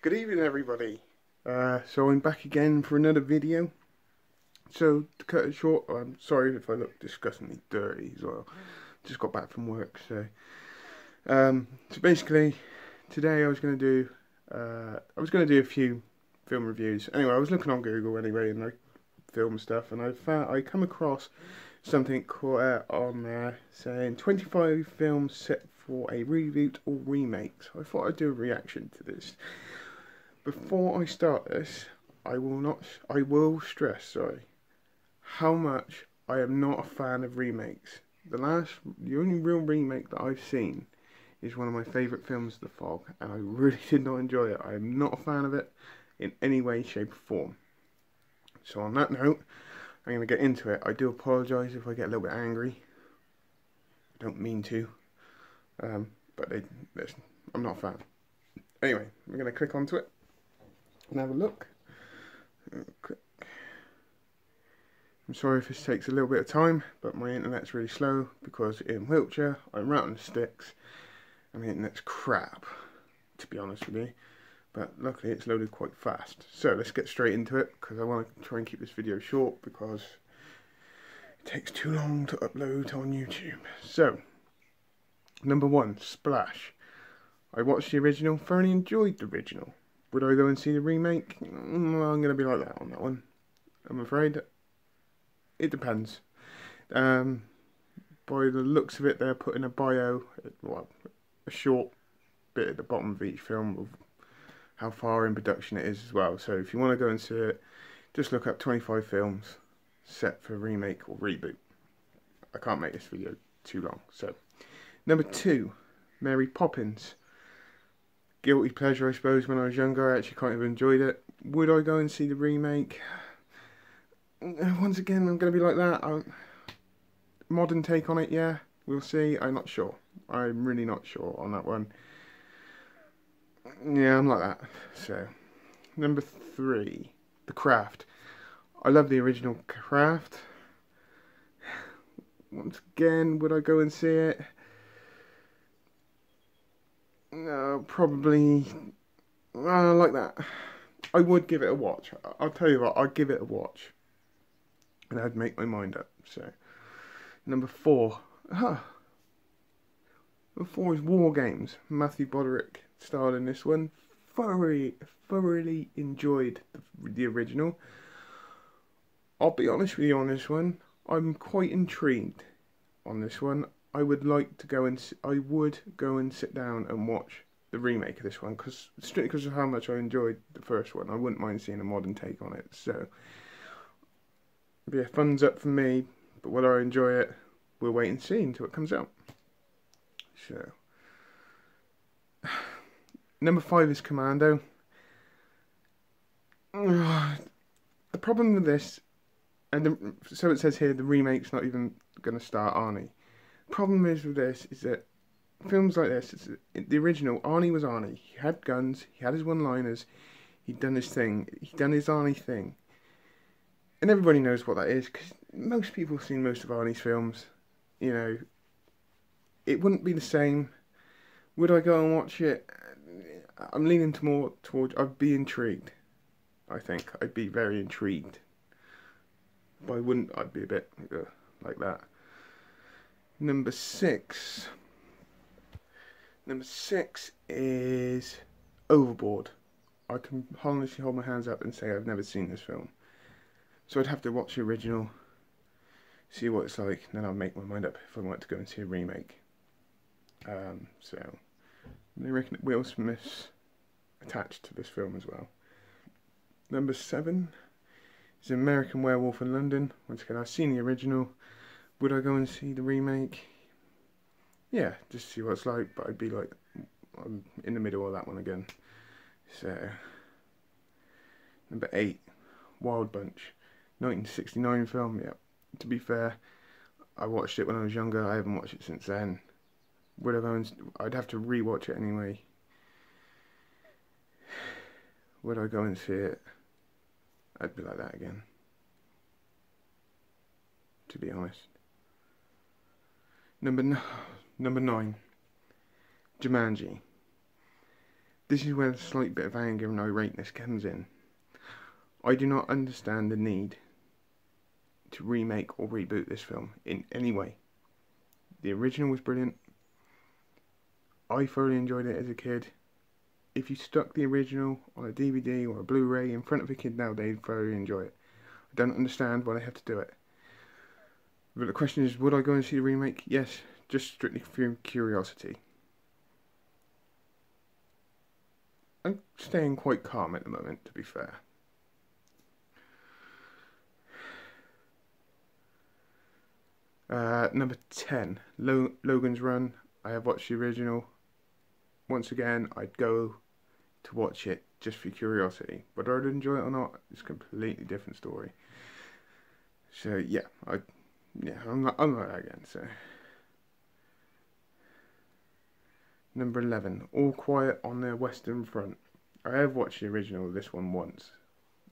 Good evening, everybody. So I'm back again for another video. So to cut it short, I'm sorry if I look disgustingly dirty as well. Just got back from work, so basically today I was gonna do a few film reviews. Anyway, I was looking on Google anyway and like film stuff, and I come across something called, on there saying 25 films set for a reboot or remake. So I thought I'd do a reaction to this. Before I start this, I will stress, sorry, how much I am not a fan of remakes. The only real remake that I've seen is one of my favourite films, The Fog, and I really did not enjoy it. I am not a fan of it in any way, shape, or form. So on that note, I'm going to get into it. I do apologise if I get a little bit angry. I don't mean to, but I'm not a fan. Anyway, we're going to click onto it and have a look. I'm sorry if this takes a little bit of time, but my internet's really slow because in Wiltshire I'm right on the sticks and the internet's crap, to be honest with you. But luckily it's loaded quite fast. So let's get straight into it because I want to try and keep this video short because it takes too long to upload on YouTube. So, number 1, Splash. I watched the original, thoroughly enjoyed the original. Would I go and see the remake? I'm going to be like that on that one, I'm afraid. It depends. By the looks of it, they're putting a bio, well, a short bit at the bottom of each film of how far in production it is as well. So if you want to go and see it, just look up 25 films set for remake or reboot. I can't make this video too long. So, number 2, Mary Poppins. Guilty pleasure, I suppose. When I was younger, I actually kind of enjoyed it. Would I go and see the remake? Once again, I'm going to be like that. Modern take on it, yeah. We'll see. I'm not sure. I'm really not sure on that one. Yeah, I'm like that. So, number 3, The Craft. I love the original Craft. Once again, would I go and see it? No, probably. Like that. I would give it a watch. I'll tell you what, I'd give it a watch. And I'd make my mind up. So, number 4. Number 4 is War Games. Matthew Broderick starred in this one. Thoroughly enjoyed the original. I'll be honest with you on this one. I'm quite intrigued on this one. I would go and sit down and watch the remake of this one, strictly because of how much I enjoyed the first one. I wouldn't mind seeing a modern take on it. So, yeah, thumbs up for me. But whether I enjoy it, we'll wait and see until it comes out. So, number 5 is Commando. The problem with this, so it says here, the remake's not even going to star Arnie. Problem is with this is that films like this, the original, Arnie was Arnie. He had guns, he had his one-liners, he'd done his thing, he'd done his Arnie thing. And everybody knows what that is, because most people have seen most of Arnie's films. You know, it wouldn't be the same. Would I go and watch it? I'm leaning more towards, I'd be intrigued. I think, I'd be very intrigued. But I'd be a bit like that. Number 6. Number 6 is Overboard. I can honestly hold my hands up and say I've never seen this film. So I'd have to watch the original, see what it's like, and then I'll make my mind up if I want to go and see a remake. So, they reckon that Will Smith's attached to this film as well. Number 7 is American Werewolf in London. Once again, I've seen the original. Would I go and see the remake? Yeah, just see what it's like, but I'd be like, I'm in the middle of that one again. So, number 8, Wild Bunch. 1969 film, yeah. To be fair, I watched it when I was younger, I haven't watched it since then. Would I go and, I'd have to re-watch it anyway. Would I go and see it? I'd be like that again, to be honest. Number 9, Jumanji. This is where the slight bit of anger and irateness comes in. I do not understand the need to remake or reboot this film in any way. The original was brilliant. I thoroughly enjoyed it as a kid. If you stuck the original on a DVD or a Blu-ray in front of a kid now, they'd thoroughly enjoy it. I don't understand why they have to do it. But the question is, would I go and see the remake? Yes, just strictly through curiosity. I'm staying quite calm at the moment, to be fair. Number 10, Logan's Run. I have watched the original. Once again, I'd go to watch it just for curiosity. Whether I'd enjoy it or not is a completely different story. So yeah, I'm like that again. So number 11, All Quiet on the Western Front. I have watched the original of this one once,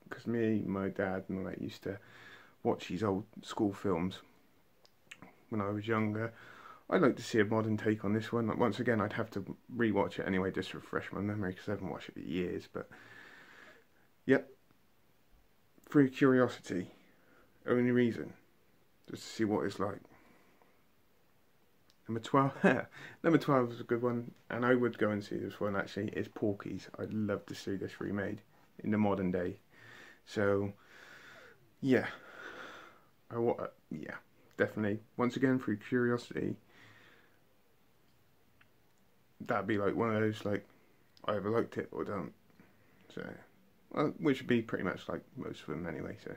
because me, my dad, and all that used to watch these old school films when I was younger. I'd like to see a modern take on this one. Like, once again, I'd have to re-watch it anyway, just to refresh my memory, because I haven't watched it for years. But yep, through curiosity, only reason, just to see what it's like. Number 12, number 12 is a good one, and I would go and see this one actually, is Porky's. I'd love to see this remade in the modern day. So, yeah. Yeah, definitely. Once again, through curiosity, that'd be like one of those, like, I either liked it or don't. So, well, which would be pretty much like most of them anyway, so.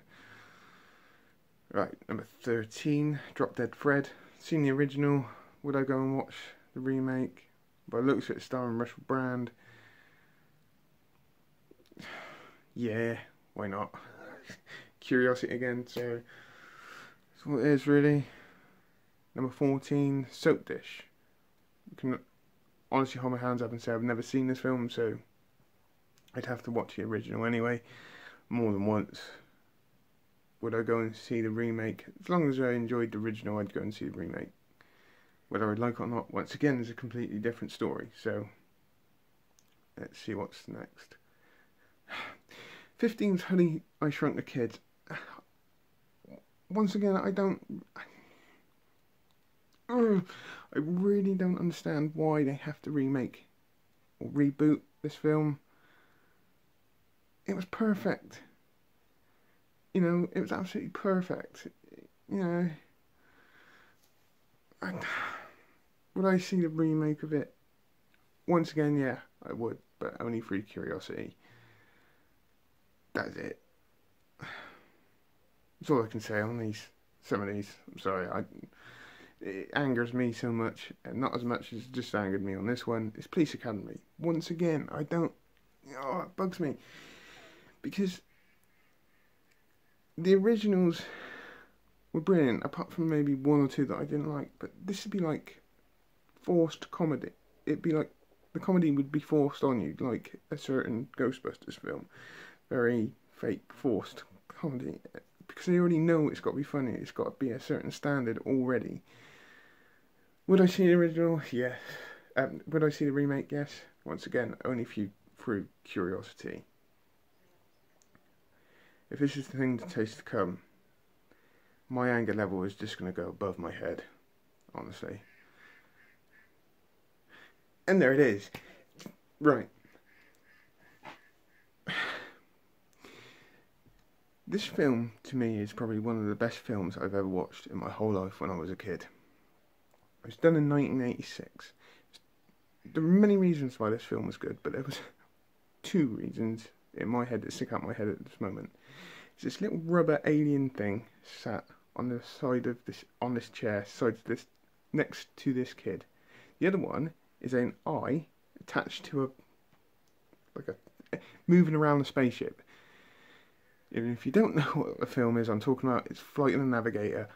Right, number 13, Drop Dead Fred. Seen the original. Would I go and watch the remake? By the looks of it, starring Russell Brand. Yeah, why not? Curiosity again, so that's what it is really. Number 14, Soap Dish. You can honestly hold my hands up and say I've never seen this film, so I'd have to watch the original anyway, more than once. Would I go and see the remake? As long as I enjoyed the original, I'd go and see the remake. Whether I'd like it or not, once again, is a completely different story. So, let's see what's next. 15's Honey, I Shrunk the Kids. Once again, I really don't understand why they have to remake or reboot this film. It was perfect. You know, it was absolutely perfect. You know, would I see the remake of it? Once again, yeah, I would, but only through curiosity. That's it. That's all I can say on some of these. I'm sorry, it angers me so much, and not as much as it just angered me on this one. It's Police Academy. Once again, it bugs me. Because the originals were brilliant, apart from maybe one or two that I didn't like. But this would be like forced comedy. It'd be like the comedy would be forced on you, like a certain Ghostbusters film. Very fake, forced comedy. Because they already know it's got to be funny. It's got to be a certain standard already. Would I see the original? Yes. Would I see the remake? Yes. Once again, only through curiosity. If this is the thing that tastes to come, my anger level is just going to go above my head, honestly. And there it is. Right. This film, to me, is probably one of the best films I've ever watched in my whole life when I was a kid. It was done in 1986. There were many reasons why this film was good, but there was two reasons in my head that stick out my head at this moment. It's this little rubber alien thing sat on the side of this chair, next to this kid. The other one is an eye attached to moving around a spaceship. Even if you don't know what the film is I'm talking about, it's Flight of the Navigator.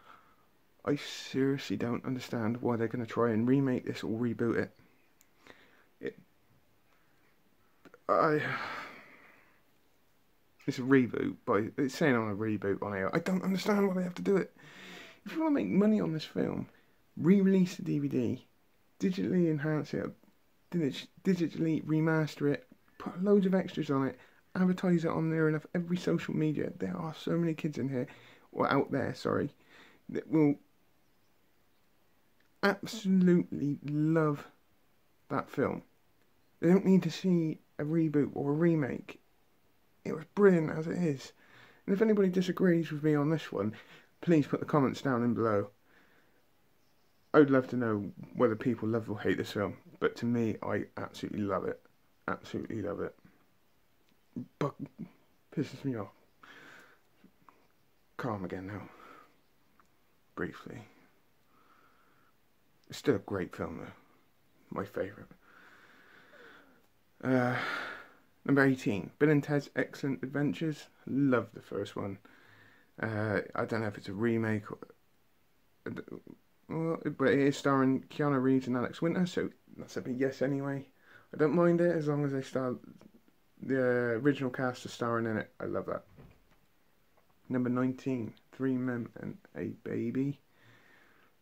I seriously don't understand why they're going to try and remake this or reboot it. It's a reboot, but it's saying on a reboot on here. I don't understand why they have to do it. If you want to make money on this film, re-release the DVD, digitally enhance it, digitally remaster it, Put loads of extras on it. Advertise it on near enough every social media. There are so many kids in here, or out there, sorry, that will absolutely love that film. They don't need to see a reboot or a remake. It was brilliant as it is. And if anybody disagrees with me on this one, please put the comments down in below. I would love to know whether people love or hate this film. But to me, I absolutely love it. Absolutely love it. But pisses me off. Calm again now. Briefly. It's still a great film though. My favourite. Number 18. Bill and Ted's Excellent Adventures. Love the first one. I don't know if it's a remake or... but it is starring Keanu Reeves and Alex Winter, so that's a big yes anyway. I don't mind it as long as they star... the original cast are starring in it. I love that. Number 19. 3 Men and a Baby.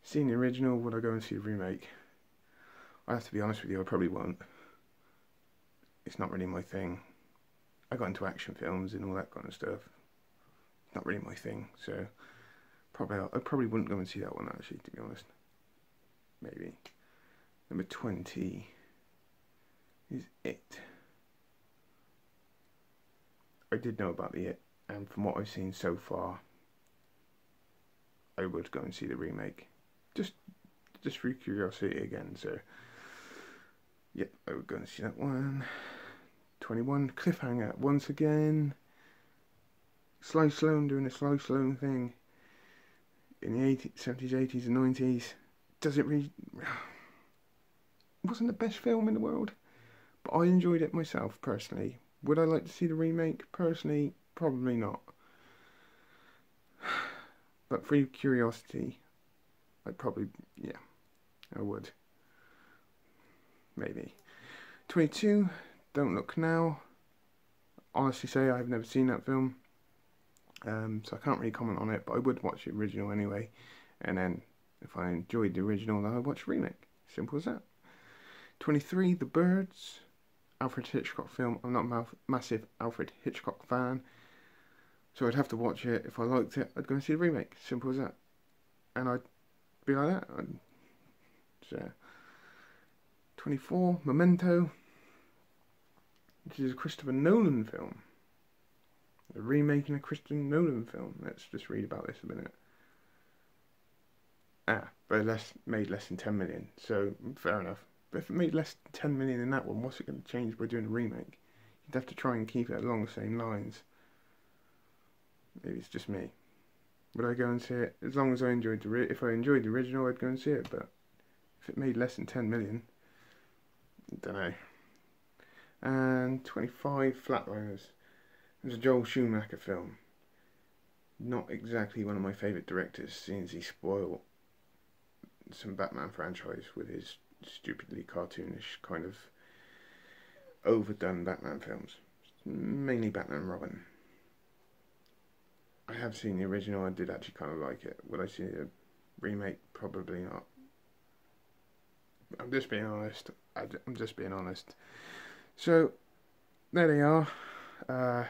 Seen the original, would I go and see the remake? I have to be honest with you, I probably won't. It's not really my thing. I got into action films and all that kind of stuff. Not really my thing, so I probably wouldn't go and see that one actually, to be honest. Maybe. Number 20 is It. I did know about the It, and from what I've seen so far, I would go and see the remake. Just for curiosity again, so yep, I would go and see that one. 21, Cliffhanger, once again. Sly Stallone doing the Sly Stallone thing in the 70s, 80s and 90s. Does it really... It wasn't the best film in the world, but I enjoyed it myself, personally. Would I like to see the remake? Personally, probably not. But for curiosity, I'd probably, yeah, I would. Maybe. 22, Don't Look Now. Honestly say I've never seen that film. So I can't really comment on it, but I would watch the original anyway. And then, if I enjoyed the original, then I'd watch the remake. Simple as that. 23, The Birds. Alfred Hitchcock film. I'm not a massive Alfred Hitchcock fan, so I'd have to watch it. If I liked it, I'd go and see the remake. Simple as that. And I'd be like that. So, 24, Memento, which is a Christopher Nolan film. A remaking a Christopher Nolan film. Let's just read about this a minute. But made less than 10 million, so fair enough. But if it made less than 10 million in that one, what's it going to change by doing a remake? You'd have to try and keep it along the same lines. Maybe it's just me. Would I go and see it? As long as I enjoyed if I enjoyed the original, I'd go and see it. But if it made less than 10 million, I don't know. And 25, Flatliners. It was a Joel Schumacher film. Not exactly one of my favourite directors, seeing as he spoiled some Batman franchise with his stupidly cartoonish kind of overdone Batman films, mainly Batman and Robin. I have seen the original. I did actually kind of like it. Would I see a remake? Probably not. I'm just being honest. I'm just being honest. So there they are.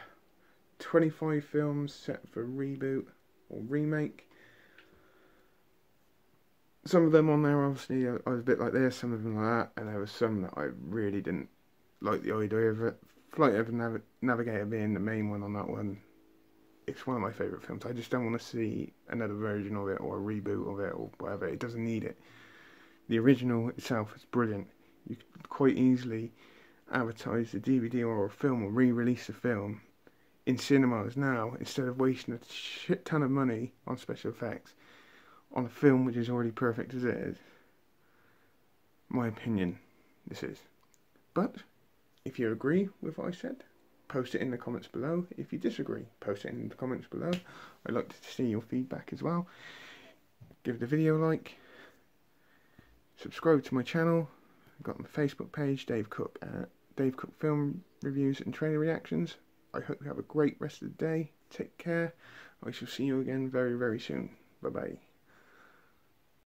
25 films set for reboot or remake. Some of them on there, obviously, I was a bit like this, some of them like that, and there was some that I really didn't like the idea of it. Flight of the Navigator being the main one on that one. It's one of my favourite films. I just don't want to see another version of it or a reboot of it or whatever. It doesn't need it. The original itself is brilliant. You could quite easily advertise the DVD or a film or re-release a film in cinemas now instead of wasting a shit ton of money on special effects on a film which is already perfect as it is. My opinion, this is. But if you agree with what I said, post it in the comments below. If you disagree, post it in the comments below. I'd like to see your feedback as well. Give the video a like. Subscribe to my channel. I've got my Facebook page, Dave Cook Film Reviews and Trailer Reactions. I hope you have a great rest of the day. Take care. I shall see you again very, very soon. Bye-bye.